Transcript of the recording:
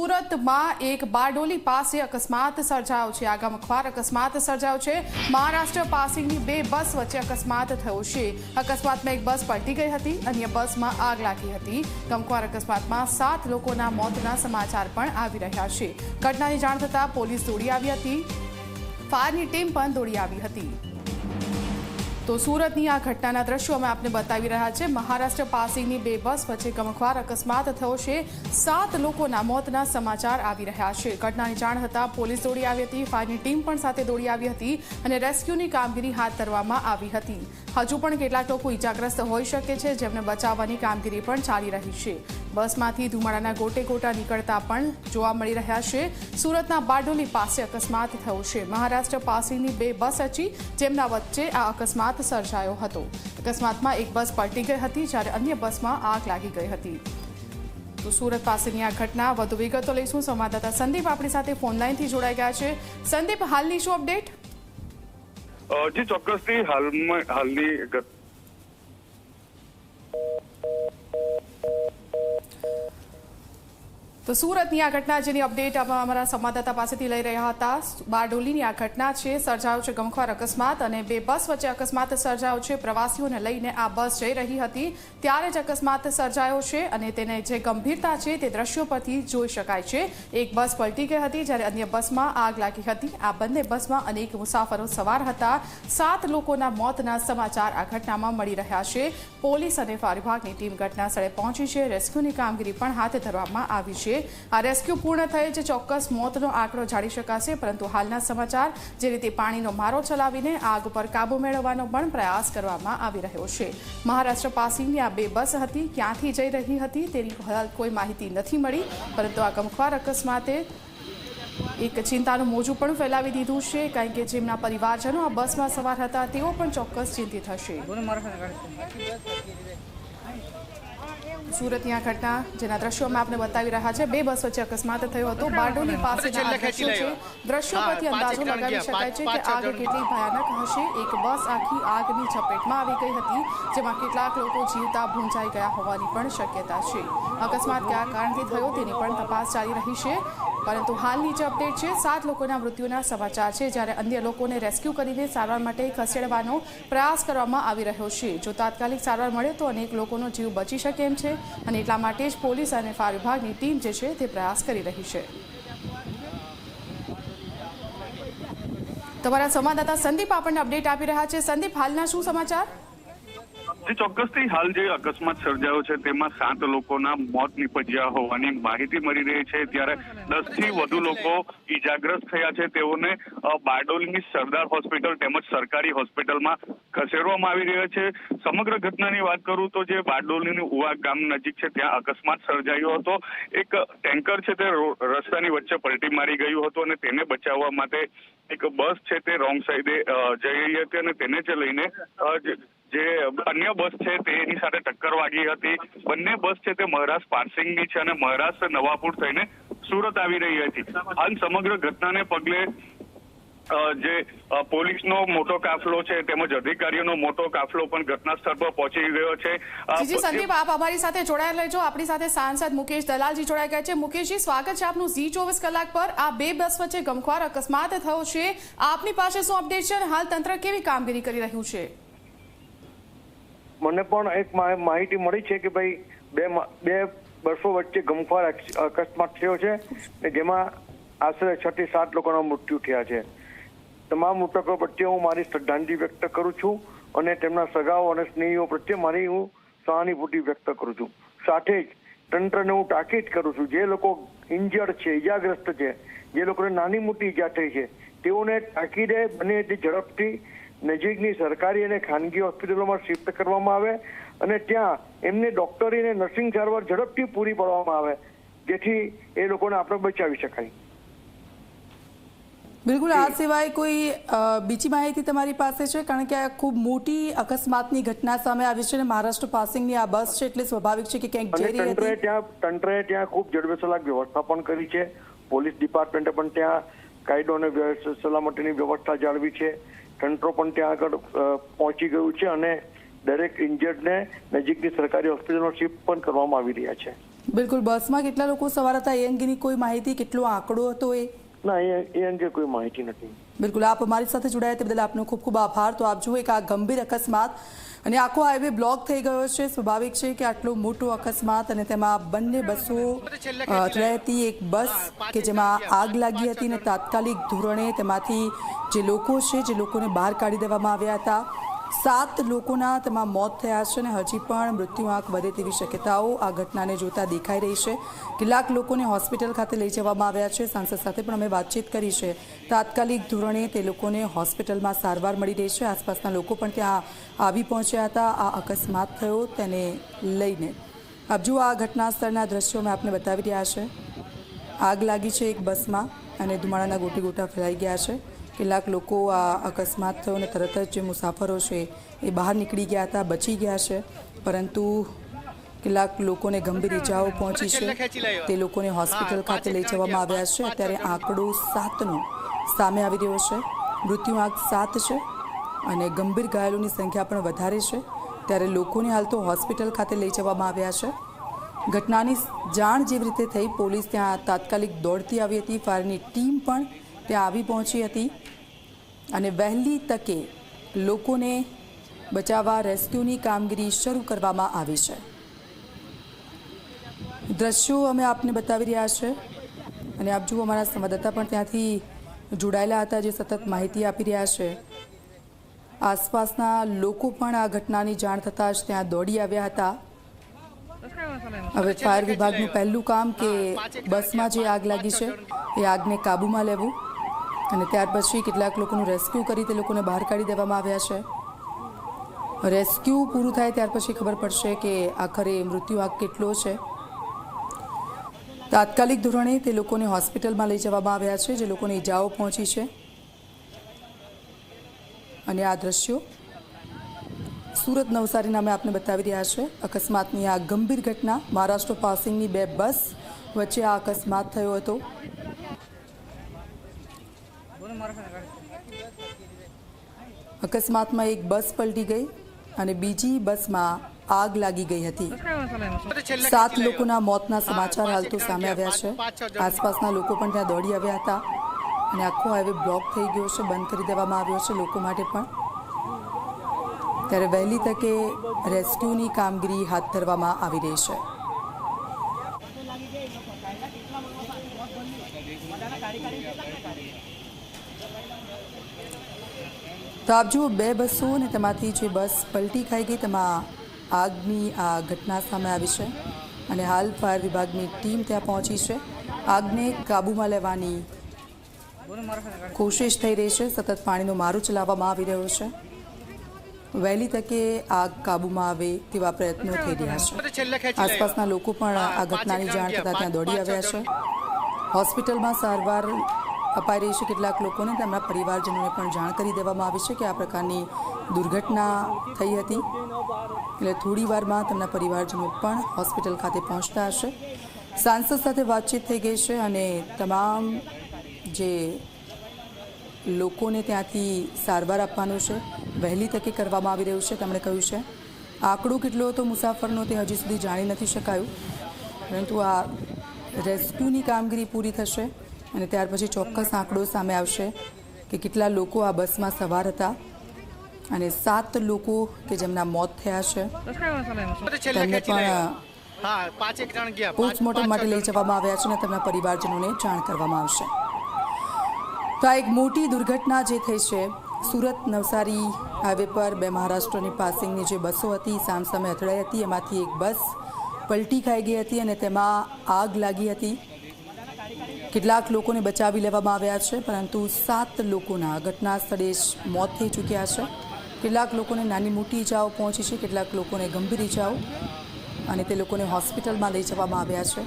સુરતમાં એક બારડોલી પાસે અકસ્માત સર્જાયો છે। આગમખ્વાર અકસ્માત સર્જાયો છે। મહારાષ્ટ્ર પાસિંગની બે બસ વચ્ચે અકસ્માત થયો છે। અકસ્માતમાં એક બસ પલટી ગઈ હતી, અન્ય બસમાં આગ લાગી હતી। ગમખ્વાર અકસ્માતમાં 7 લોકોના મોતના સમાચાર પણ આવી રહ્યા છે। ઘટનાની જાણ થતાં પોલીસ દોડી આવી હતી, ફાયરની ટીમ પણ દોડી આવી હતી। તો સુરતની આ ઘટનાના દ્રશ્યો અમે આપને બતાવી રહ્યા છે। મહારાષ્ટ્ર પાસિંગની બે બસ વચ્ચે ગમખ્વાર અકસ્માત થયો છે। 7 લોકોના મોતના સમાચાર આવી રહ્યા છે। ઘટનાની જાણ થતાં પોલીસ દોડી આવી હતી, ફાયરની ટીમ પણ સાથે દોડી આવી હતી અને રેસ્ક્યુની કામગીરી હાથ ધરવામાં આવી હતી। હજુ પણ કેટલાક લોકો ઇજાગ્રસ્ત હોઈ શકે છે, જેમને બચાવવાની કામગીરી પણ ચાલી રહી છે। બસમાંથી ધુમાડાના ગોટે ગોટા નીકળતા પણ જોવા મળી રહ્યા છે। સુરતના બારડોલી પાસે અકસ્માત થયો છે। મહારાષ્ટ્ર પાસિંગની બે બસ હતી, જેમના વચ્ચે આ અકસ્માત સર્જાયો હતો। અકસ્માતમાં એક બસ પલટી ગઈ હતી, જ્યારે અન્ય બસમાં આગ લાગી ગઈ હતી। તો સુરત પાસેની આ ઘટના વધુ વિગતો લઈશું। સંવાદદાતા સંદીપ આપણી સાથે ફોન લાઈનથી જોડાઈ ગયા છે। સંદીપ, હાલની શું અપડેટ? જી ચોક્કસથી હાલની તો સુરતની આ ઘટના જેની અપડેટ અમારા સંવાદદાતા પાસેથી લઈ રહ્યા હતા। બારડોલીની આ ઘટના છે, સર્જાયો છે ગમખ્વાર અકસ્માત અને બે બસ વચ્ચે અકસ્માત સર્જાયો છે। પ્રવાસીઓને લઈને આ બસ જઈ રહી હતી ત્યારે જ અકસ્માત સર્જાયો છે અને તેને જે ગંભીરતા છે તે દ્રશ્યો પરથી જોઈ શકાય છે। એક બસ પલટી ગઈ હતી, જ્યારે અન્ય બસમાં આગ લાગી હતી। આ બંને બસમાં અનેક મુસાફરો સવાર હતા। 7 લોકોના મોતના સમાચાર આ ઘટનામાં મળી રહ્યા છે। પોલીસ અને ફાયર વિભાગની ટીમ ઘટના સ્થળે પહોંચી છે। રેસ્ક્યુની કામગીરી પણ હાથ ધરવામાં આવી છે। આ રેસ્ક્યુ પૂર્ણ થયે છે, ચોક્કસ મોતનો આંકડો જાણી શકાશે, પરંતુ હાલના સમાચાર જે રીતે પાણીનો મારો ચલાવીને આગ પર કાબુ મેળવવાનો પણ પ્રયાસ કરવામાં આવી રહ્યો છે। મહારાષ્ટ્ર પાસિંગની આ બે બસ હતી, ક્યાંથી જઈ રહી હતી તેની હાલ કોઈ માહિતી નથી મળી, પરંતુ આ ગમખ્વાર અકસ્માતે એક ચિંતાનું મોજું પણ ફેલાવી દીધું છે, કારણ કે જેમના પરિવારજનો આ બસમાં સવાર હતા તેઓ પણ ચોક્કસ ચિંતિત હશે। સુરતની આ ઘટના જેના દ્રશ્યો અમે આપને બતાવી રહ્યા છે, બે બસ વચ્ચે અકસ્માત થયો હતો। બારડોલી પાસેના આ દ્રશ્યો છે, દ્રશ્યો પરથી અંદાજો લગાવી શકાય છે કે આગ કેટલી ભયાનક હશે। એક બસ આખી આગની ઝપેટમાં આવી ગઈ હતી, જેમાં કેટલાક લોકો જીવતા ભૂંજાઈ ગયા હોવાની પણ શક્યતા છે। અકસ્માત કયા કારણથી થયો તેની પણ તપાસ ચાલી રહી છે, પરંતુ હાલની જે અપડેટ છે 7 લોકોના મૃત્યુના સમાચાર છે, જ્યારે અન્ય લોકોને રેસ્ક્યુ કરીને સારવાર માટે ખસેડવાનો પ્રયાસ કરવામાં આવી રહ્યો છે। જો તાત્કાલિક સારવાર મળે તો અનેક લોકોનો જીવ બચી શકે એમ છે અને એટલા માટે જ પોલીસ અને ફાયર વિભાગની ટીમ જે છે તે પ્રયાસ કરી રહી છે। તમારા સંવાદદાતા સંદીપ આપણને અપડેટ આપી રહ્યા છે। સંદીપ, હાલના શું સમાચાર? જી ચોક્કસથી હાલ જે અકસ્માત સર્જાયો છે તેમાં 7 લોકોના મોત નીપજ્યા હોવાની માહિતી મળી રહી છે, ત્યારે 10 થી વધુ લોકો ઈજાગ્રસ્ત થયા છે। તેઓને બારડોલીની સરદાર હોસ્પિટલ તેમજ સરકારી હોસ્પિટલમાં ખસેડવામાં આવી રહ્યા છે। સમગ્ર ઘટનાની વાત કરું તો જે બારડોલીની ઉવા ગામ નજીક છે ત્યાં અકસ્માત સર્જાયો હતો। એક ટેન્કર છે તે રસ્તાની વચ્ચે પલટી મારી ગયું હતું અને તેને બચાવવા માટે એક બસ છે તે રોંગ સાઈડે જઈ રહી હતી અને તેને જ લઈને જે અન્ય બસ છે તેની સાથે ટક્કર વાગી હતી। બંને બસ છે તે મહારાષ્ટ્ર પાસિંગની છે અને મહારાષ્ટ્ર નવાપુર થઈને સુરત આવી રહી હતી। હાલ સમગ્ર ઘટનાને પગલે જે પોલીસનો મોટો કાફલો છે તેમજ અધિકારીઓનો મોટો કાફલો પણ ઘટના સ્થળ પર પહોંચી ગયો છે। જી સંદીપ, આપ અમારી સાથે જોડાયેલા રહેજો। આપણી સાથે સાંસદ મુકેશ દલાલજી જોડાઈ ગયા છે। મુકેશજી, સ્વાગત છે આપનું ઝી24 કલાક પર। આ બે બસ વચ્ચે ગમખ્વાર અકસ્માત થયો છે, આપની પાસે શું અપડેટ છે અને હાલ તંત્ર કેવી કામગીરી કરી રહ્યું છે? મને પણ એક માહિતી મળી છે કે ભાઈ બે બસો વચ્ચે ગમખ્વાર અકસ્માત થયો છે, જેમાં આશરે 6 થી 7 લોકોના મૃત્યુ થયા છે। તમામ મૃતકો પ્રત્યે હું મારી શ્રદ્ધાંજલિ વ્યક્ત કરું છું અને તેમના સગાઓ અને સ્નેહીઓ પ્રત્યે મારી હું સહાનુભૂતિ વ્યક્ત કરું છું। સાથે જ તંત્રને હું તાકીદ કરું છું, જે લોકો ઇન્જર્ડ છે, ઇજાગ્રસ્ત છે, જે લોકોને નાની મોટી ઈજા થઈ છે, તેઓને તાકીદે બને તે ઝડપથી નજીકની સરકારી અને ખાનગી હોસ્પિટલોમાં શિફ્ટ કરવામાં આવે અને ત્યાં એમને ડોક્ટરી અને નર્સિંગ સારવાર ઝડપથી પૂરી પાડવામાં આવે, જેથી એ લોકોને આપણે બચાવી શકાય। બિલકુલ, આ સિવાય કોઈ બીજી માહિતી તમારી પાસે છે? કારણ કે આ ખૂબ મોટી અકસ્માતની ઘટના સામે આવી છે અને મહારાષ્ટ્ર પાસિંગની આ બસ છે, એટલે સ્વાભાવિક છે કે ક્યાંક જઈ રહી હતી। તંત્રએ ત્યાં ખૂબ જડબેસલાક વ્યવસ્થા પણ કરી છે। પોલીસ ડિપાર્ટમેન્ટે પણ ત્યાં કાયદો અને સલામતીની વ્યવસ્થા જાળવી છે। તંત્ર પણ ત્યાં આગળ પહોંચી ગયું છે અને દરેક ઇન્જર્ડને નજીકની સરકારી હોસ્પિટલમાં શિફ્ટ પણ કરવામાં આવી રહ્યા છે। બિલકુલ, બસમાં કેટલા લોકો સવાર હતા એ અંગેની કોઈ માહિતી, કેટલો આંકડો હતો એ? ના, એ અંગે કોઈ માહિતી નથી. બિલકુલ, આપ અમારી સાથે જોડાયા તે બદલ આપનો ખૂબ ખૂબ આભાર. તો આપ જુઓ, એક આ ગંભીર અકસ્માત અને આખો હાઈવે બ્લોક થઈ ગયો છે. સ્વાભાવિક છે કે આટલો મોટો અકસ્માત અને તેમાં બંને બસો અથડાઈ હતી. એક બસ કે જેમાં આગ લાગી હતી અને તાત્કાલિક ધોરણે તેમાંથી જે લોકો છે, જે લોકોને બહાર કાઢી દેવામાં આવ્યા હતા. 7 લોકોના તેમાં મોત થયા છે અને હજી પણ મૃત્યુઆંક વધે તેવી શક્યતાઓ આ ઘટનાને જોતા દેખાઈ રહી છે. કેટલાક લોકોને હોસ્પિટલ ખાતે લઈ જવામાં આવ્યા છે. સાંસદ સાથે પણ અમે વાતચીત કરી છે. તાત્કાલિક ધોરણે તે લોકોને હોસ્પિટલમાં સારવાર મળી રહી છે. આસપાસના લોકો પણ ત્યાં આવી પહોંચ્યા હતા આ અકસ્માત થયો તેને લઈને. આપ જુઓ, આ ઘટના સ્થળના દ્રશ્યો અમે આપને બતાવી રહ્યા છે. આગ લાગી છે એક બસમાં અને ધુમાડાના ગોટી ગોટા ફેલાઈ ગયા છે. કેટલાક લોકો આ અકસ્માત થયો અને તરત જ જે મુસાફરો છે એ બહાર નીકળી ગયા હતા, બચી ગયા છે. પરંતુ કેટલાક લોકોને ગંભીર ઇજાઓ પહોંચી છે. તે લોકોને હોસ્પિટલ ખાતે લઈ જવામાં આવ્યા છે. અત્યારે આંકડો 7નો સામે આવી રહ્યો છે. મૃત્યુઆંક 7 છે અને ગંભીર ઘાયલોની સંખ્યા પણ વધારે છે. ત્યારે લોકોને હાલ તો હોસ્પિટલ ખાતે લઈ જવામાં આવ્યા છે. ઘટનાની જાણ જેવી રીતે થઈ, પોલીસ ત્યાં તાત્કાલિક દોડતી આવી હતી. ફાયરની ટીમ પણ ત્યાં આવી પહોંચી હતી અને વહેલી તકે લોકોને બચાવવા રેસ્ક્યુની કામગીરી શરૂ કરવામાં આવી છે. દ્રશ્યો અમે આપને બતાવી રહ્યા છે અને આપ જુઓ, અમારા સંવાદદાતા પણ ત્યાંથી જોડાયેલા હતા જે સતત માહિતી આપી રહ્યા છે. આસપાસના લોકો પણ આ ઘટનાની જાણ થતાં જ ત્યાં દોડી આવ્યા હતા. હવે ફાયર વિભાગનું પહેલું કામ કે બસમાં જે આગ લાગી છે એ આગને કાબૂમાં લેવું અને ત્યાર પછી કેટલાક લોકોનું રેસ્ક્યુ કરી તે લોકોને બહાર કાઢી દેવામાં આવ્યા છે. રેસ્ક્યુ પૂરું થાય ત્યાર પછી ખબર પડશે કે આખરે મૃત્યુઆંક કેટલો છે. તાત્કાલિક ધોરણે તે લોકોને હોસ્પિટલમાં લઈ જવામાં આવ્યા છે જે લોકોને ઈજાઓ પહોંચી છે. અને આ દ્રશ્યો સુરત નવસારીના અમે આપને બતાવી રહ્યા છે. અકસ્માતની આ ગંભીર ઘટના, મહારાષ્ટ્ર પાસિંગની 2 બસ વચ્ચે આ અકસ્માત થયો હતો. અકસ્માતમાં એક બસ પલટી ગઈ અને બીજી બસમાં આગ લાગી ગઈ હતી. 7 લોકોના મોતના સમાચાર હાલ તો સામે આવ્યા છે. આસપાસના લોકો પણ ત્યાં દોડી આવ્યા હતા અને આખો હાઈવે બ્લોક થઈ ગયો છે, બંધ કરી દેવામાં આવ્યો છે લોકો માટે પણ. ત્યારે વહેલી તકે રેસ્ક્યુની કામગીરી હાથ ધરવામાં આવી રહી છે. તો આપ જુઓ, 2 બસો અને તેમાંથી જે બસ પલટી ખાઈ ગઈ તેમાં આગની આ ઘટના સામે આવી છે અને હાલ ફાયર વિભાગની ટીમ ત્યાં પહોંચી છે. આગને કાબૂમાં લેવાની કોશિશ થઈ રહી છે. સતત પાણીનો મારો ચલાવવામાં આવી રહ્યો છે. વહેલી તકે આગ કાબૂમાં આવે તેવા પ્રયત્નો થઈ રહ્યા છે. આસપાસના લોકો પણ આ ઘટનાની જાણ થતાં ત્યાં દોડી આવ્યા છે. હોસ્પિટલમાં સારવાર અપાઈ રહી છે. કેટલાક લોકોને તેમના પરિવારજનોને પણ જાણ કરી દેવામાં આવી છે કે આ પ્રકારની દુર્ઘટના થઈ હતી. એટલે થોડી વારમાં તેમના પરિવારજનો પણ હોસ્પિટલ ખાતે પહોંચતા હશે. સાંસદ સાથે વાતચીત થઈ ગઈ છે અને તમામ જે લોકોને ત્યાંથી સારવાર આપવાનું છે વહેલી તકે કરવામાં આવી રહ્યું છે. તેમણે કહ્યું છે આંકડો કેટલો હતો મુસાફરનો તે હજી સુધી જાણી નથી શકાયું, પરંતુ આ રેસ્ક્યુની કામગીરી પૂરી થશે અને ત્યાર પછી ચોક્કસ આંકડો સામે આવશે કે કેટલા લોકો આ બસમાં સવાર હતા. અને 7 લોકો કે જેમના મોત થયા છે તેમને પણ પોસ્ટમોર્ટમ માટે લઈ જવામાં આવ્યા છે અને તેમના પરિવારજનોને જાણ કરવામાં આવશે. તો આ એક મોટી દુર્ઘટના જે થઈ છે સુરત નવસારી હાઈવે પર 2 મહારાષ્ટ્રની પાસિંગની જે બસો હતી સામસામે અથડાઈ હતી. એમાંથી એક બસ પલટી ખાઈ ગઈ હતી અને તેમાં આગ લાગી હતી. કેટલાક લોકોને બચાવી લેવામાં આવ્યા છે, પરંતુ 7 લોકોના ઘટના સ્થળે જ મોત થઈ ચૂક્યા છે. કેટલાક લોકોને નાની મોટી ઈજાઓ પહોંચી છે, કેટલાક લોકોને ગંભીર ઈજાઓ અને તે લોકોને હોસ્પિટલમાં લઈ જવામાં આવ્યા છે.